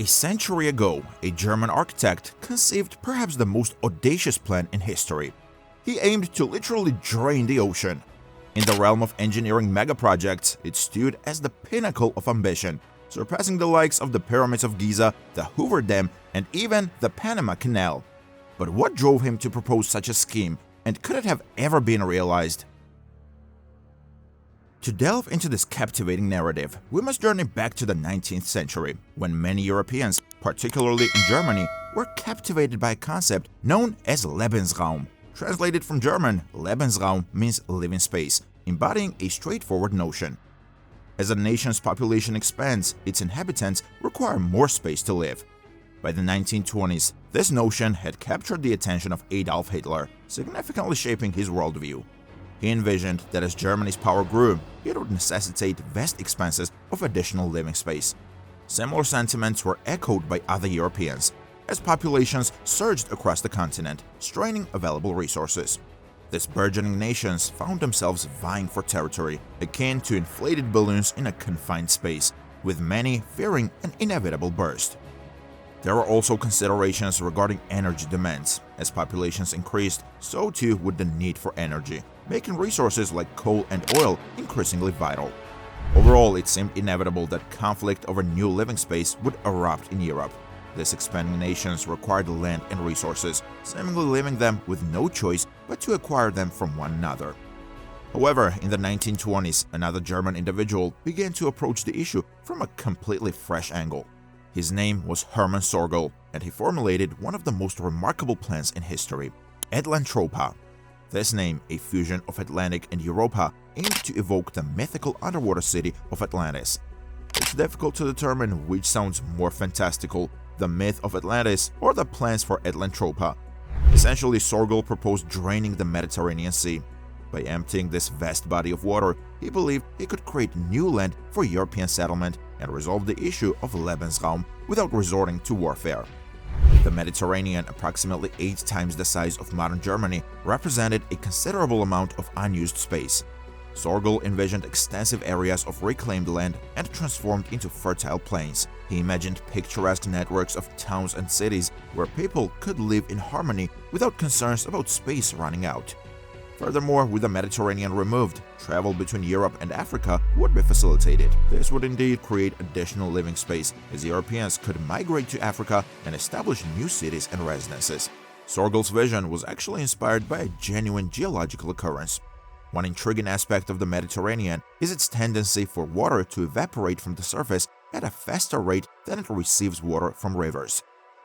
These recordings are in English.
A century ago, a German architect conceived perhaps the most audacious plan in history. He aimed to literally drain the ocean. In the realm of engineering megaprojects, it stood as the pinnacle of ambition, surpassing the likes of the Pyramids of Giza, the Hoover Dam, and even the Panama Canal. But what drove him to propose such a scheme, and could it have ever been realized? To delve into this captivating narrative, we must journey back to the 19th century, when many Europeans, particularly in Germany, were captivated by a concept known as Lebensraum. Translated from German, Lebensraum means living space, embodying a straightforward notion. As a nation's population expands, its inhabitants require more space to live. By the 1920s, this notion had captured the attention of Adolf Hitler, significantly shaping his worldview. He envisioned that as Germany's power grew, it would necessitate vast expanses of additional living space. Similar sentiments were echoed by other Europeans, as populations surged across the continent, straining available resources. These burgeoning nations found themselves vying for territory, akin to inflated balloons in a confined space, with many fearing an inevitable burst. There were also considerations regarding energy demands. As populations increased, so too would the need for energy, making resources like coal and oil increasingly vital. Overall, it seemed inevitable that conflict over new living space would erupt in Europe. These expanding nations required land and resources, seemingly leaving them with no choice but to acquire them from one another. However, in the 1920s, another German individual began to approach the issue from a completely fresh angle. His name was Hermann Sorgel, and he formulated one of the most remarkable plans in history, Atlantropa. This name, a fusion of Atlantic and Europa, aimed to evoke the mythical underwater city of Atlantis. It's difficult to determine which sounds more fantastical, the myth of Atlantis or the plans for Atlantropa. Essentially, Sorgel proposed draining the Mediterranean Sea. By emptying this vast body of water, he believed he could create new land for European settlement and resolve the issue of Lebensraum without resorting to warfare. The Mediterranean, approximately 8 times the size of modern Germany, represented a considerable amount of unused space. Sorgel envisioned extensive areas of reclaimed land and transformed into fertile plains. He imagined picturesque networks of towns and cities where people could live in harmony without concerns about space running out. Furthermore, with the Mediterranean removed, travel between Europe and Africa would be facilitated. This would indeed create additional living space, as Europeans could migrate to Africa and establish new cities and residences. Sorgel's vision was actually inspired by a genuine geological occurrence. One intriguing aspect of the Mediterranean is its tendency for water to evaporate from the surface at a faster rate than it receives water from rivers.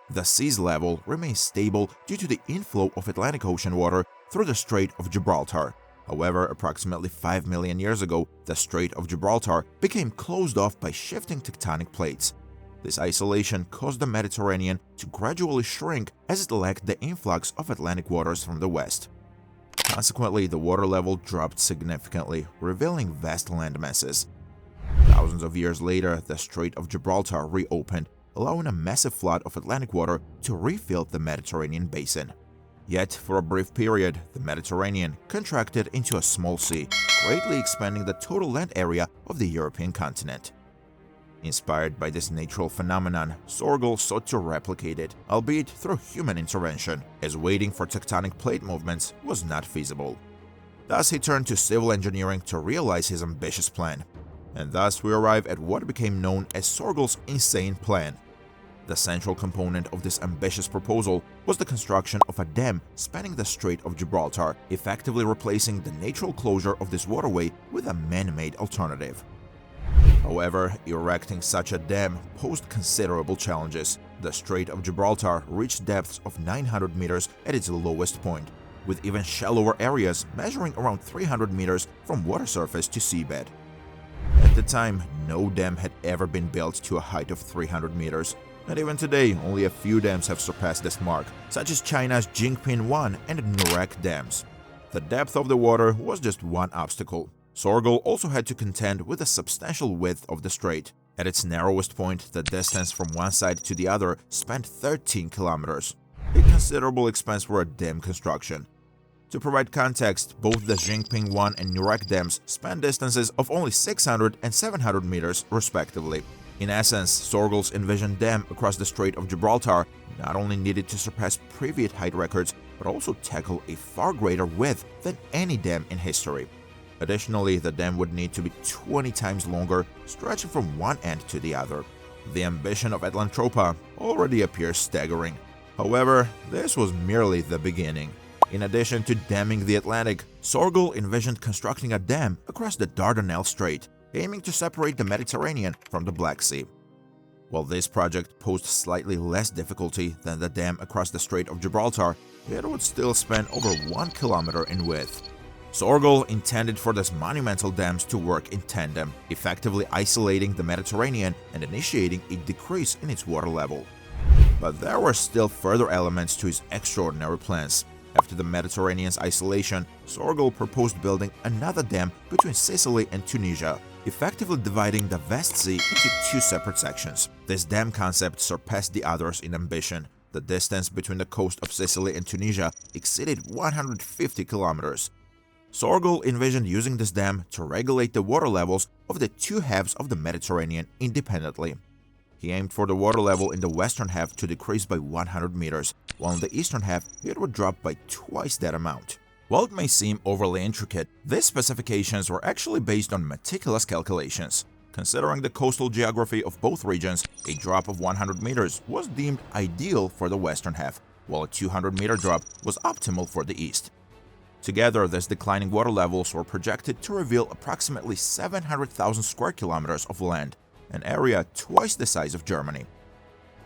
The sea's level remains stable due to the inflow of Atlantic Ocean water through the Strait of Gibraltar. However, approximately 5 million years ago, the Strait of Gibraltar became closed off by shifting tectonic plates. This isolation caused the Mediterranean to gradually shrink as it lacked the influx of Atlantic waters from the west. Consequently, the water level dropped significantly, revealing vast land masses. Thousands of years later, the Strait of Gibraltar reopened, allowing a massive flood of Atlantic water to refill the Mediterranean basin. Yet, for a brief period, the Mediterranean contracted into a small sea, greatly expanding the total land area of the European continent. Inspired by this natural phenomenon, Sorgel sought to replicate it, albeit through human intervention, as waiting for tectonic plate movements was not feasible. Thus, he turned to civil engineering to realize his ambitious plan. And thus we arrive at what became known as Sorgel's insane plan. The central component of this ambitious proposal was the construction of a dam spanning the Strait of Gibraltar, effectively replacing the natural closure of this waterway with a man-made alternative. However, erecting such a dam posed considerable challenges. The Strait of Gibraltar reached depths of 900 meters at its lowest point, with even shallower areas measuring around 300 meters from water surface to seabed. At the time, no dam had ever been built to a height of 300 meters. And even today, only a few dams have surpassed this mark, such as China's Jingping 1 and Nurek dams. The depth of the water was just one obstacle. Sorgel also had to contend with the substantial width of the strait. At its narrowest point, the distance from one side to the other spanned 13 kilometers, a considerable expense for a dam construction. To provide context, both the Jingping 1 and Nurek dams span distances of only 600 and 700 meters respectively. In essence, Sorgel's envisioned dam across the Strait of Gibraltar not only needed to surpass previous height records, but also tackle a far greater width than any dam in history. Additionally, the dam would need to be 20 times longer, stretching from one end to the other. The ambition of Atlantropa already appears staggering. However, this was merely the beginning. In addition to damming the Atlantic, Sorgel envisioned constructing a dam across the Dardanelles Strait, aiming to separate the Mediterranean from the Black Sea. While this project posed slightly less difficulty than the dam across the Strait of Gibraltar, it would still span over 1 kilometer in width. Sorgel intended for these monumental dams to work in tandem, effectively isolating the Mediterranean and initiating a decrease in its water level. But there were still further elements to his extraordinary plans. After the Mediterranean's isolation, Sorgel proposed building another dam between Sicily and Tunisia, effectively dividing the West Sea into two separate sections. This dam concept surpassed the others in ambition. The distance between the coast of Sicily and Tunisia exceeded 150 kilometers. Sorgel envisioned using this dam to regulate the water levels of the two halves of the Mediterranean independently. He aimed for the water level in the western half to decrease by 100 meters, while in the eastern half it would drop by twice that amount. While it may seem overly intricate, these specifications were actually based on meticulous calculations. Considering the coastal geography of both regions, a drop of 100 meters was deemed ideal for the western half, while a 200-meter drop was optimal for the east. Together, these declining water levels were projected to reveal approximately 700,000 square kilometers of land, an area twice the size of Germany.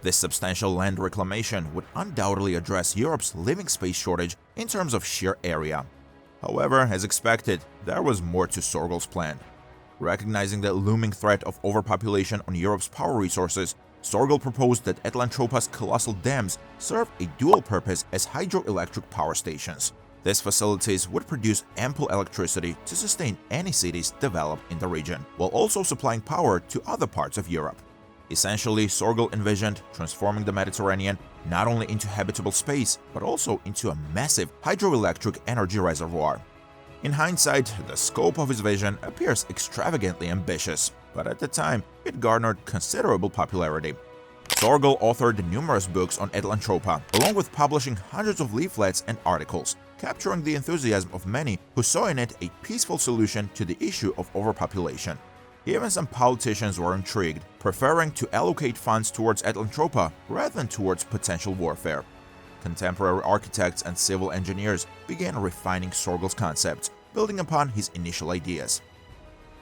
This substantial land reclamation would undoubtedly address Europe's living space shortage in terms of sheer area. However, as expected, there was more to Sorgel's plan. Recognizing the looming threat of overpopulation on Europe's power resources, Sorgel proposed that Atlantropa's colossal dams serve a dual purpose as hydroelectric power stations. These facilities would produce ample electricity to sustain any cities developed in the region, while also supplying power to other parts of Europe. Essentially, Sorgel envisioned transforming the Mediterranean not only into habitable space, but also into a massive hydroelectric energy reservoir. In hindsight, the scope of his vision appears extravagantly ambitious, but at the time, it garnered considerable popularity. Sorgel authored numerous books on Atlantropa, along with publishing hundreds of leaflets and articles, capturing the enthusiasm of many who saw in it a peaceful solution to the issue of overpopulation. Even some politicians were intrigued, preferring to allocate funds towards Atlantropa rather than towards potential warfare. Contemporary architects and civil engineers began refining Sorgel's concepts, building upon his initial ideas.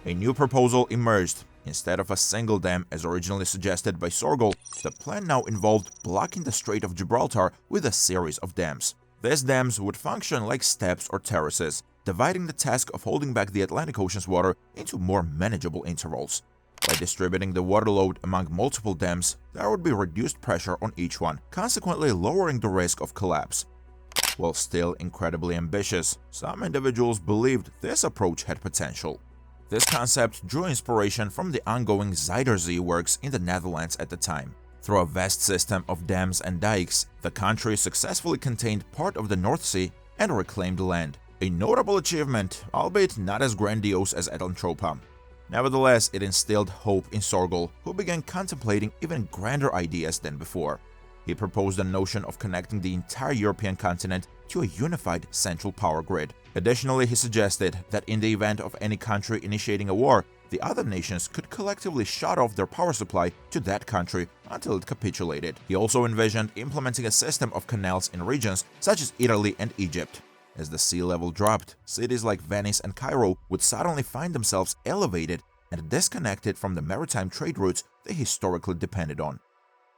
A new proposal emerged. Instead of a single dam as originally suggested by Sorgel, the plan now involved blocking the Strait of Gibraltar with a series of dams. These dams would function like steps or terraces, dividing the task of holding back the Atlantic Ocean's water into more manageable intervals. By distributing the water load among multiple dams, there would be reduced pressure on each one, consequently lowering the risk of collapse. While still incredibly ambitious, some individuals believed this approach had potential. This concept drew inspiration from the ongoing Zuiderzee works in the Netherlands at the time. Through a vast system of dams and dikes, the country successfully contained part of the North Sea and reclaimed land. A notable achievement, albeit not as grandiose as Atlantropa. Nevertheless, it instilled hope in Sorgel, who began contemplating even grander ideas than before. He proposed the notion of connecting the entire European continent to a unified central power grid. Additionally, he suggested that in the event of any country initiating a war, the other nations could collectively shut off their power supply to that country until it capitulated. He also envisioned implementing a system of canals in regions such as Italy and Egypt. As the sea level dropped, cities like Venice and Cairo would suddenly find themselves elevated and disconnected from the maritime trade routes they historically depended on.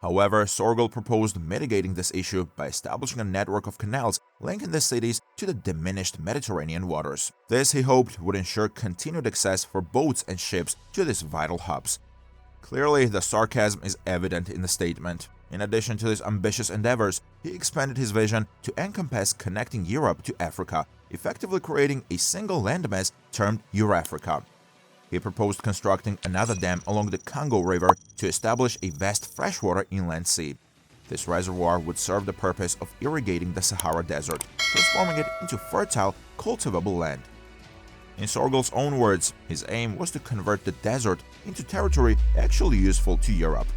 However, Sorgel proposed mitigating this issue by establishing a network of canals linking the cities to the diminished Mediterranean waters. This, he hoped, would ensure continued access for boats and ships to these vital hubs. Clearly, the sarcasm is evident in the statement. In addition to his ambitious endeavors, he expanded his vision to encompass connecting Europe to Africa, effectively creating a single landmass termed Eurafrica. He proposed constructing another dam along the Congo River to establish a vast freshwater inland sea. This reservoir would serve the purpose of irrigating the Sahara Desert, transforming it into fertile, cultivable land. In Sorgel's own words, his aim was to convert the desert into territory actually useful to Europe.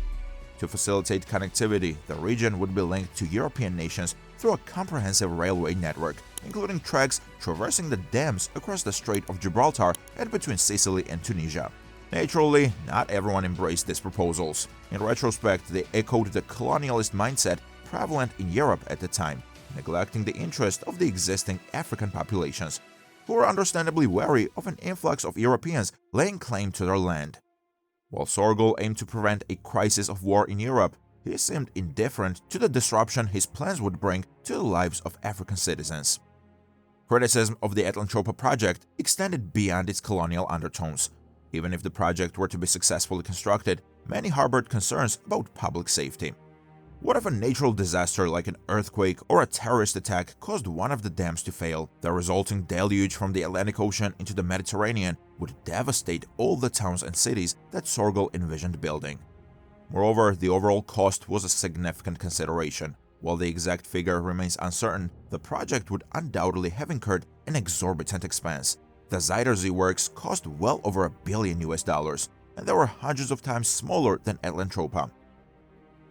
To facilitate connectivity, the region would be linked to European nations through a comprehensive railway network, including tracks traversing the dams across the Strait of Gibraltar and between Sicily and Tunisia. Naturally, not everyone embraced these proposals. In retrospect, they echoed the colonialist mindset prevalent in Europe at the time, neglecting the interest of the existing African populations, who were understandably wary of an influx of Europeans laying claim to their land. While Sorgel aimed to prevent a crisis of war in Europe, he seemed indifferent to the disruption his plans would bring to the lives of African citizens. Criticism of the Etlentropa project extended beyond its colonial undertones. Even if the project were to be successfully constructed, many harbored concerns about public safety. What if a natural disaster like an earthquake or a terrorist attack caused one of the dams to fail? The resulting deluge from the Atlantic Ocean into the Mediterranean would devastate all the towns and cities that Sorgel envisioned building. Moreover, the overall cost was a significant consideration. While the exact figure remains uncertain, the project would undoubtedly have incurred an exorbitant expense. The Zuiderzee works cost well over $1 billion, and they were hundreds of times smaller than Etlentropa.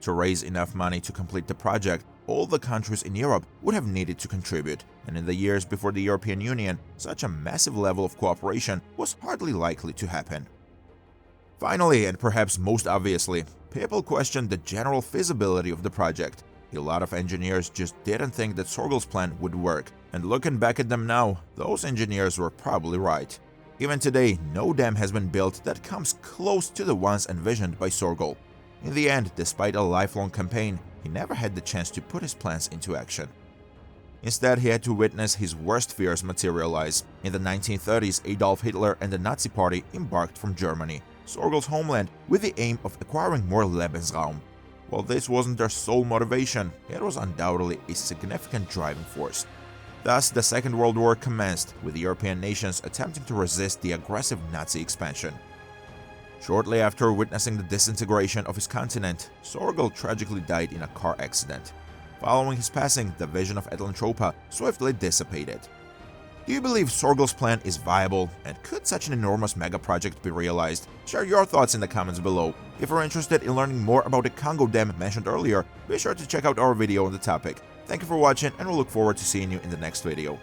To raise enough money to complete the project, all the countries in Europe would have needed to contribute, and in the years before the European Union, such a massive level of cooperation was hardly likely to happen. Finally, and perhaps most obviously, people questioned the general feasibility of the project. A lot of engineers just didn't think that Sorgel's plan would work, and looking back at them now, those engineers were probably right. Even today, no dam has been built that comes close to the ones envisioned by Sorgel. In the end, despite a lifelong campaign, he never had the chance to put his plans into action. Instead, he had to witness his worst fears materialize. In the 1930s, Adolf Hitler and the Nazi Party embarked from Germany, Sorgel's homeland, with the aim of acquiring more Lebensraum. While this wasn't their sole motivation, it was undoubtedly a significant driving force. Thus, the Second World War commenced, with European nations attempting to resist the aggressive Nazi expansion. Shortly after witnessing the disintegration of his continent, Sorgel tragically died in a car accident. Following his passing, the vision of Etlentropa swiftly dissipated. Do you believe Sorgel's plan is viable, and could such an enormous mega-project be realized? Share your thoughts in the comments below. If you're interested in learning more about the Congo Dam mentioned earlier, be sure to check out our video on the topic. Thank you for watching, and we'll look forward to seeing you in the next video.